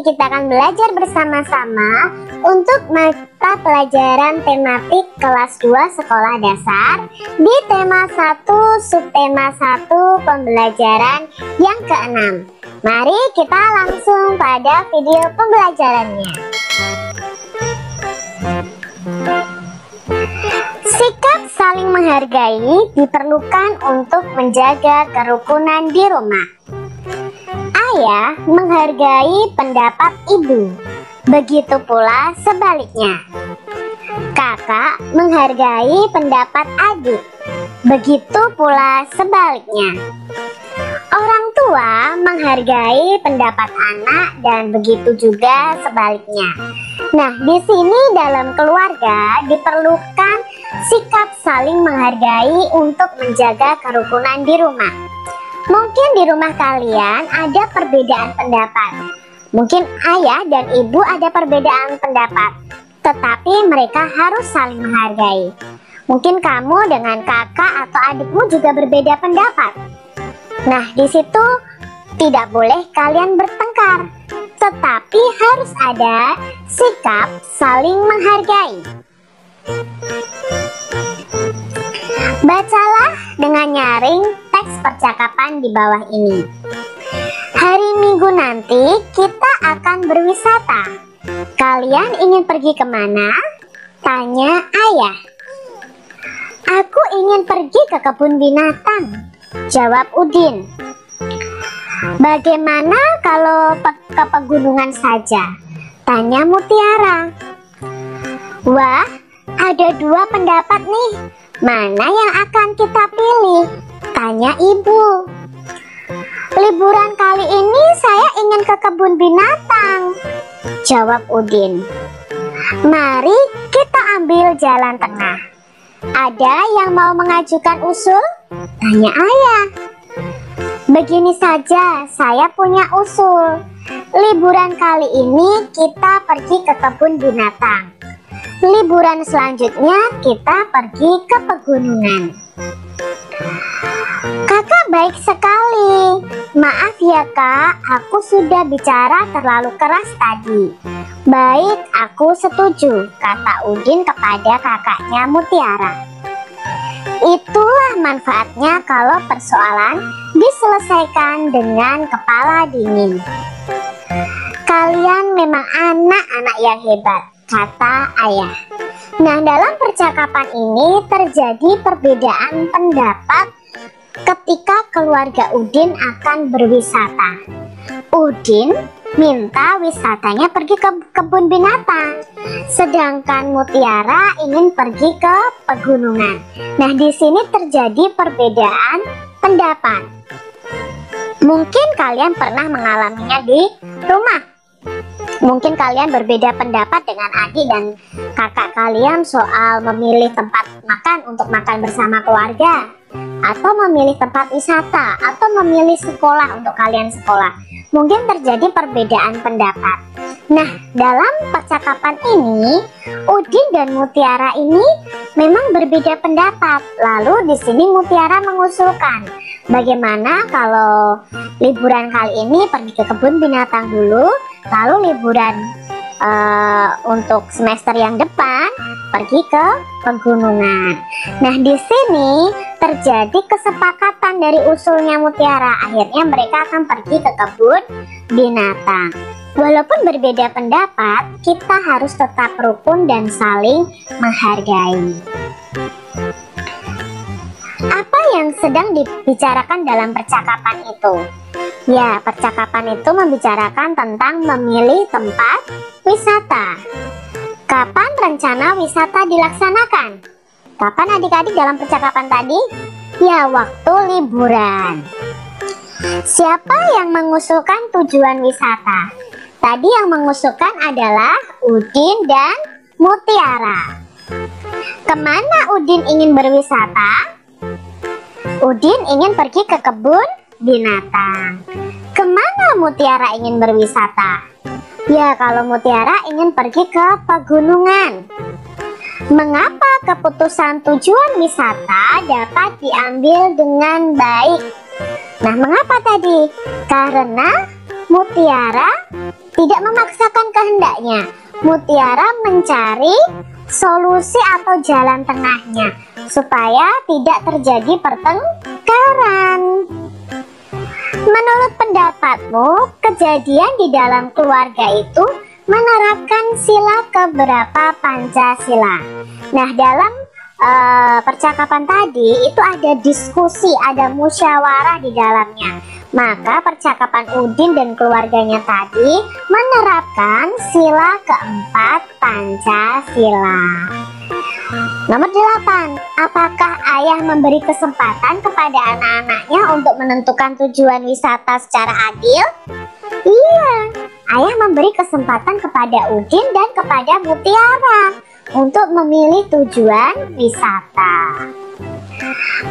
kita akan belajar bersama-sama untuk mata pelajaran tematik kelas 2 sekolah dasar di tema 1 subtema 1 pembelajaran yang ke-6. Mari kita langsung pada video pembelajarannya. Sikap saling menghargai diperlukan untuk menjaga kerukunan di rumah. Ayah menghargai pendapat ibu, begitu pula sebaliknya. Kakak menghargai pendapat adik, begitu pula sebaliknya. Orang tua menghargai pendapat anak dan begitu juga sebaliknya. Nah, di sini dalam keluarga diperlukan sikap saling menghargai untuk menjaga kerukunan di rumah. Mungkin di rumah kalian ada perbedaan pendapat. Mungkin ayah dan ibu ada perbedaan pendapat, tetapi mereka harus saling menghargai. Mungkin kamu dengan kakak atau adikmu juga berbeda pendapat. Nah, di situ tidak boleh kalian bertengkar, tetapi harus ada sikap saling menghargai. Bacalah dengan nyaring teks percakapan di bawah ini. Hari Minggu nanti kita akan berwisata. Kalian ingin pergi kemana? Tanya ayah. Aku ingin pergi ke kebun binatang, jawab Udin. Bagaimana kalau ke pegunungan saja? Tanya Mutiara. Wah, ada dua pendapat nih. Mana yang akan kita pilih? Tanya ibu. Liburan kali ini saya ingin ke kebun binatang, jawab Udin. Mari kita ambil jalan tengah. Ada yang mau mengajukan usul? Tanya ayah. Begini saja, saya punya usul. Liburan kali ini kita pergi ke kebun binatang. Liburan selanjutnya kita pergi ke pegunungan. Kakak baik sekali. Maaf ya kak, aku sudah bicara terlalu keras tadi. Baik, aku setuju, kata Udin kepada kakaknya Mutiara. Itulah manfaatnya kalau persoalan diselesaikan dengan kepala dingin. Kalian memang anak-anak yang hebat, kata ayah. Nah, dalam percakapan ini terjadi perbedaan pendapat ketika keluarga Udin akan berwisata. Udin minta wisatanya pergi ke kebun binatang, sedangkan Mutiara ingin pergi ke pegunungan. Nah, di sini terjadi perbedaan pendapat. Mungkin kalian pernah mengalaminya di rumah. Mungkin kalian berbeda pendapat dengan adik dan kakak kalian soal memilih tempat makan untuk makan bersama keluarga, atau memilih tempat wisata, atau memilih sekolah untuk kalian sekolah. Mungkin terjadi perbedaan pendapat. Nah, dalam percakapan ini, Udin dan Mutiara ini memang berbeda pendapat. Lalu di sini Mutiara mengusulkan, bagaimana kalau liburan kali ini pergi ke kebun binatang dulu, lalu liburan untuk semester yang depan pergi ke pegunungan. Nah, di sini terjadi kesepakatan dari usulnya Mutiara. Akhirnya mereka akan pergi ke kebun binatang. Walaupun berbeda pendapat, kita harus tetap rukun dan saling menghargai. Apa yang sedang dibicarakan dalam percakapan itu? Ya, percakapan itu membicarakan tentang memilih tempat wisata. Kapan rencana wisata dilaksanakan? Kapan adik-adik dalam percakapan tadi? Ya, waktu liburan. Siapa yang mengusulkan tujuan wisata? Tadi yang mengusulkan adalah Udin dan Mutiara. Kemana Udin ingin berwisata? Udin ingin pergi ke kebun binatang. Kemana Mutiara ingin berwisata? Ya, kalau Mutiara ingin pergi ke pegunungan. Mengapa keputusan tujuan wisata dapat diambil dengan baik? Nah, mengapa tadi? Karena Mutiara tidak memaksakan kehendaknya. Mutiara mencari solusi atau jalan tengahnya supaya tidak terjadi pertengkaran. Menurut pendapatmu, kejadian di dalam keluarga itu menerapkan sila keberapa Pancasila? Nah, dalam percakapan tadi itu ada diskusi, ada musyawarah di dalamnya. Maka percakapan Udin dan keluarganya tadi menerapkan sila keempat Pancasila. Nomor 8, apakah ayah memberi kesempatan kepada anak-anaknya untuk menentukan tujuan wisata secara adil? Iya, ayah memberi kesempatan kepada Udin dan kepada Mutiara untuk memilih tujuan wisata.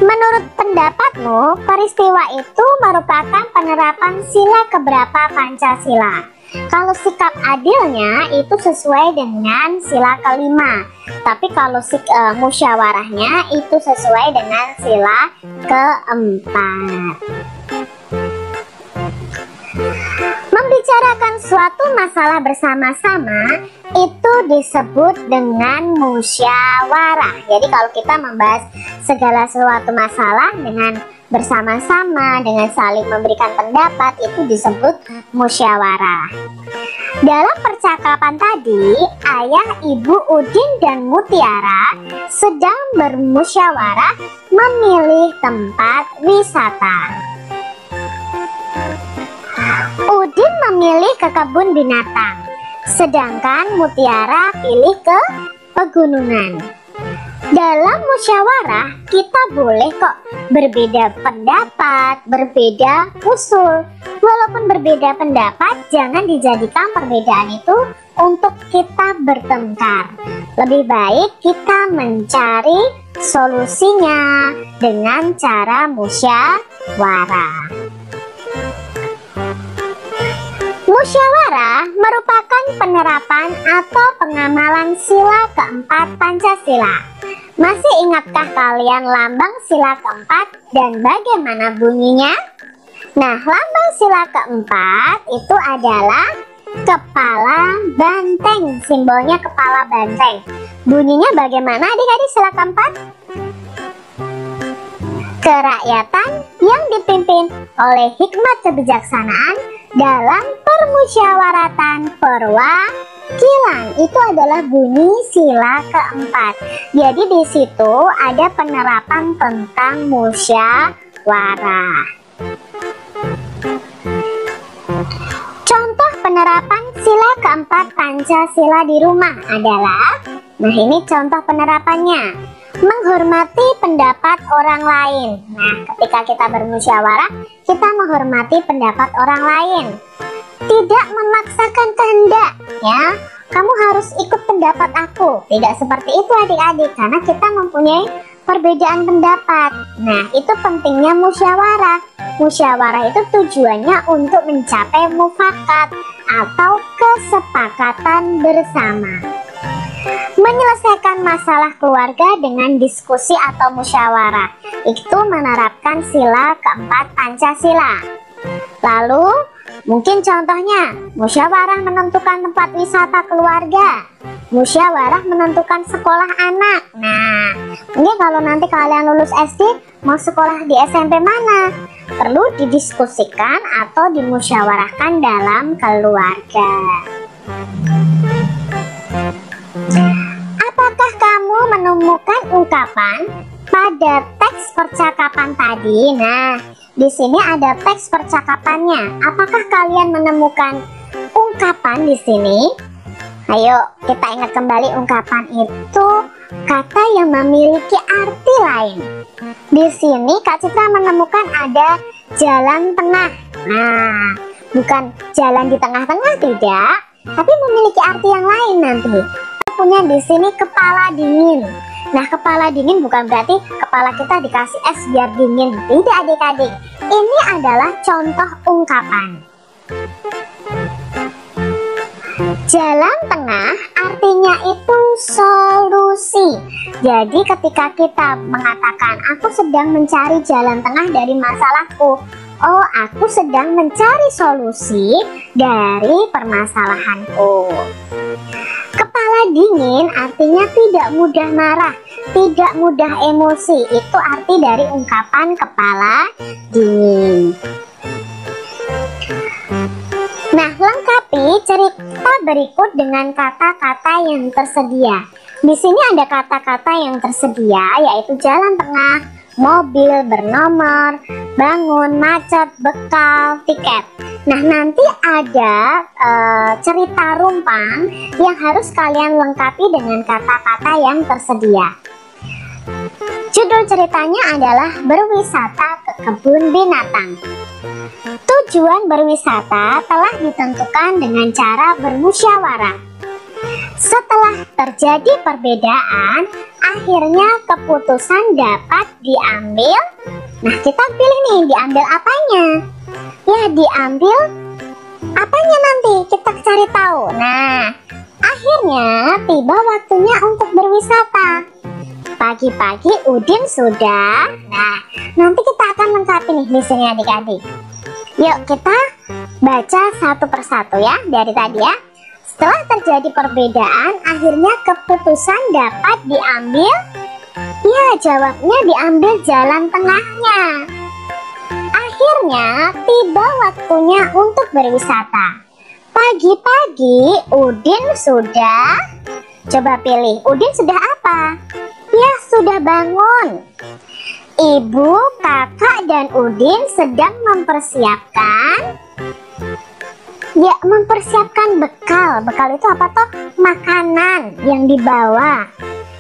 Menurut pendapatmu, peristiwa itu merupakan penerapan sila keberapa Pancasila? Kalau sikap adilnya itu sesuai dengan sila kelima, tapi kalau musyawarahnya itu sesuai dengan sila keempat. Membicarakan suatu masalah bersama-sama itu disebut dengan musyawarah. Jadi kalau kita membahas segala suatu masalah dengan bersama-sama, dengan saling memberikan pendapat, itu disebut musyawarah. Dalam percakapan tadi, ayah, ibu, Udin, dan Mutiara sedang bermusyawarah memilih tempat wisata. Udin memilih ke kebun binatang, sedangkan Mutiara pilih ke pegunungan. Dalam musyawarah kita boleh kok berbeda pendapat, berbeda usul. Walaupun berbeda pendapat, jangan dijadikan perbedaan itu untuk kita bertengkar. Lebih baik kita mencari solusinya dengan cara musyawarah. Musyawarah merupakan penerapan atau pengamalan sila keempat Pancasila. Masih ingatkah kalian lambang sila keempat dan bagaimana bunyinya? Nah, lambang sila keempat itu adalah kepala banteng. Simbolnya kepala banteng. Bunyinya bagaimana adik-adik sila keempat? Kerakyatan yang dipimpin oleh hikmat kebijaksanaan dalam permusyawaratan perwakilan. Itu adalah bunyi sila keempat. Jadi di situ ada penerapan tentang musyawarah. Contoh penerapan sila keempat Pancasila di rumah adalah, nah ini contoh penerapannya. Menghormati pendapat orang lain. Nah, ketika kita bermusyawarah, kita menghormati pendapat orang lain. Tidak memaksakan kehendak, ya. Kamu harus ikut pendapat aku. Tidak seperti itu adik-adik, karena kita mempunyai perbedaan pendapat. Nah, itu pentingnya musyawarah. Musyawarah itu tujuannya untuk mencapai mufakat atau kesepakatan bersama. Menyelesaikan masalah keluarga dengan diskusi atau musyawarah itu menerapkan sila keempat Pancasila. Lalu mungkin contohnya musyawarah menentukan tempat wisata keluarga, musyawarah menentukan sekolah anak. Nah, mungkin kalau nanti kalian lulus SD mau sekolah di SMP mana, perlu didiskusikan atau dimusyawarahkan dalam keluarga. Apakah kamu menemukan ungkapan pada teks percakapan tadi? Nah, di sini ada teks percakapannya. Apakah kalian menemukan ungkapan di sini? Ayo, kita ingat kembali ungkapan itu kata yang memiliki arti lain. Di sini Kak Citra menemukan ada jalan tengah. Nah, bukan jalan di tengah-tengah, tidak, tapi memiliki arti yang lain nanti. Punya di sini kepala dingin. Nah, kepala dingin bukan berarti kepala kita dikasih es biar dingin. Tidak adik-adik. Ini adalah contoh ungkapan. Jalan tengah artinya itu solusi. Jadi ketika kita mengatakan aku sedang mencari jalan tengah dari masalahku, Oh, aku sedang mencari solusi dari permasalahanku. Kepala dingin artinya tidak mudah marah, tidak mudah emosi. Itu arti dari ungkapan kepala dingin. Nah, lengkapi cerita berikut dengan kata-kata yang tersedia. Di sini ada kata-kata yang tersedia, yaitu jalan tengah, mobil bernomor, bangun, macet, bekal, tiket. Nah, nanti ada cerita rumpang yang harus kalian lengkapi dengan kata-kata yang tersedia. Judul ceritanya adalah berwisata ke kebun binatang. Tujuan berwisata telah ditentukan dengan cara bermusyawarah. Setelah terjadi perbedaan, akhirnya keputusan dapat diambil. Nah, kita pilih nih, diambil apanya? Ya, diambil apanya nanti? Kita cari tahu. Nah, akhirnya tiba waktunya untuk berwisata. Pagi-pagi Udin sudah. Nah, nanti kita akan lengkapi nih di sini adik-adik. Yuk kita baca satu persatu ya dari tadi ya. Setelah terjadi perbedaan, akhirnya keputusan dapat diambil. Ya, jawabnya diambil jalan tengahnya. Akhirnya tiba waktunya untuk berwisata. Pagi-pagi Udin sudah. Coba pilih, Udin sudah apa? Ya, sudah bangun. Ibu, kakak, dan Udin sedang mempersiapkan bekal. Bekal itu apa toh? Makanan yang dibawa.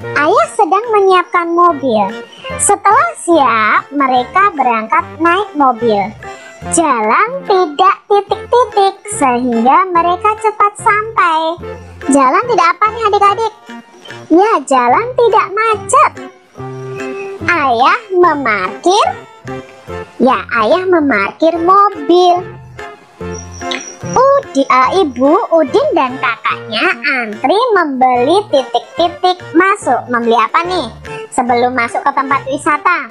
Ayah sedang menyiapkan mobil. Setelah siap, mereka berangkat naik mobil. Jalan tidak titik-titik sehingga mereka cepat sampai. Jalan tidak apa nih adik-adik? Ya, jalan tidak macet. Ayah memarkir. Ya, ayah memarkir mobil. Ibu, Udin, dan kakaknya antri membeli titik-titik masuk. Membeli apa nih? Sebelum masuk ke tempat wisata?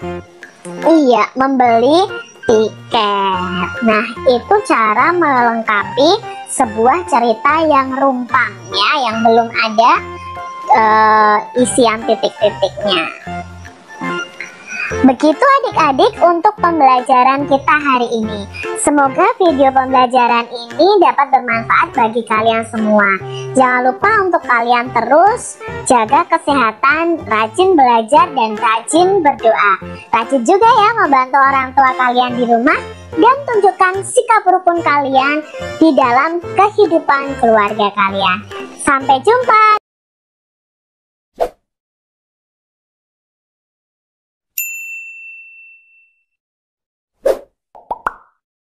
Iya, membeli tiket. Nah, itu cara melengkapi sebuah cerita yang rumpang ya, yang belum ada isian titik-titiknya. Begitu adik-adik untuk pembelajaran kita hari ini. Semoga video pembelajaran ini dapat bermanfaat bagi kalian semua. Jangan lupa untuk kalian terus jaga kesehatan, rajin belajar, dan rajin berdoa. Rajin juga ya membantu orang tua kalian di rumah, dan tunjukkan sikap rukun kalian di dalam kehidupan keluarga kalian. Sampai jumpa.